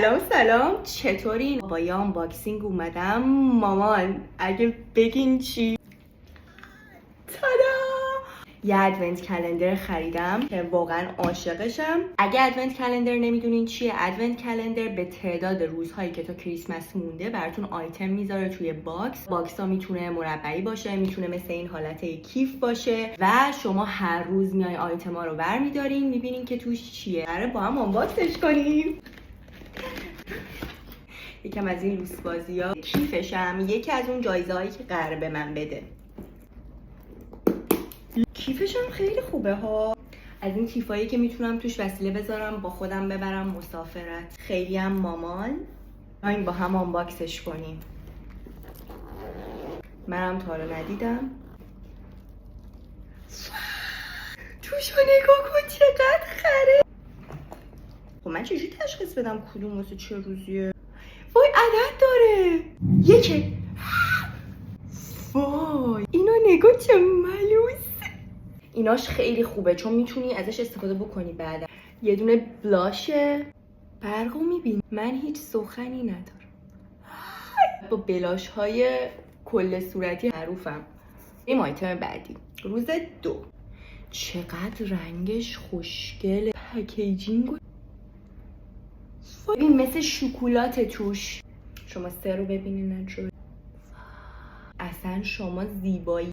سلام چطورین؟ با یه آنباکسینگ اومدم. مامان اگه بگین چی؟ تادا! یه ادونت کلندر خریدم که واقعا عاشقشم. اگه ادونت کلندر نمیدونین چیه، ادونت کلندر به تعداد روزهایی که تا کریسمس مونده براتون آیتم میذاره توی باکس ها میتونه مربعی باشه، میتونه مثل این حالت کیف باشه و شما هر روز میای آیتم ها رو برمیدارین، میبینین که توش چیه. قراره با هم آنباکسش کنیم. یکم از این لوس بازی ها. کیفشم یکی از اون جایزه هایی که قراره به من بده. کیفشم خیلی خوبه ها. از این کیفایی که میتونم توش وسیله بذارم با خودم ببرم مسافرت. خیلی هم مامان. بیاین با هم آنباکسش کنیم. منم تا حالا ندیدم. توشو نگاه کن چقدر خره. خب من چجوری تشخیص بدم کدوم واسه چه روزیه؟ وای عدد داره. یکه. وای اینو نگاه چه ملوس. ایناش خیلی خوبه چون میتونی ازش استفاده بکنی بعدا. یه دونه بلاشه. برقو میبین. من هیچ سخنی ندارم. با بلاش های کل صورتی معروفم. این آیتم بعدی. روز 2. چقدر رنگش خوشگله. پکیجینگ ببین مثل شکلات توش. شما 3 رو ببینین نجوری. اصلا شما زیبایی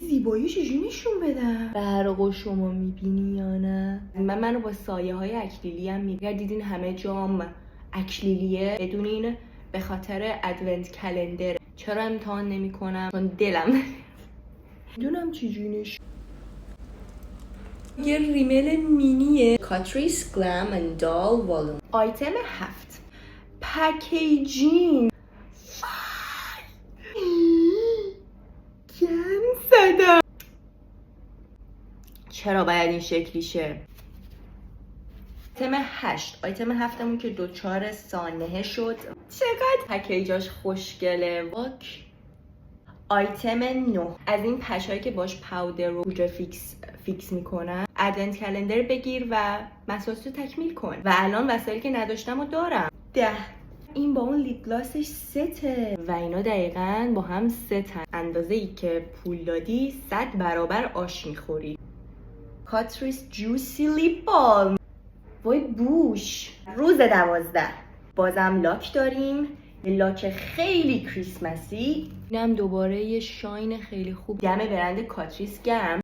چجوری نشون بدم؟ برقو شما میبینی یا نه؟ منو با سایه های اکلیلی هم میگه. دیدین همه جام اکلیلیه بدونین به خاطر ادونت کلندر. چرا امتحان نمی کنم؟ چون دلم میدونم چجوری نشون. یه ریمل مینیه. کاتریس گلم اند دال والوم. آیتم 7. پکیجینگ. چرا باید این شکلی شه؟ آیتم 8. آیتم 7مون که 2-4 سانحه شد. چقدر پکیجاش خوشگله. واک. آیتم 9. از این پشایی که باش پاودر رو گوجه فیکس میکنن. ادونت کلندر بگیر و مسائل رو تکمیل کن. و الان وسایلی که نداشتم رو دارم. 10. این با اون لیپ گلاسش سته و اینا دقیقاً با هم ستن. اندازه ای که پول دادی 100 برابر آش میخوری. کاتریس جوسی لیپ بالم. وای بوش. روز 12. بازم لاک داریم. یه لاک خیلی کریسمسی. اینم دوباره یه شاین خیلی خوب. دم برند کاتریس گرم.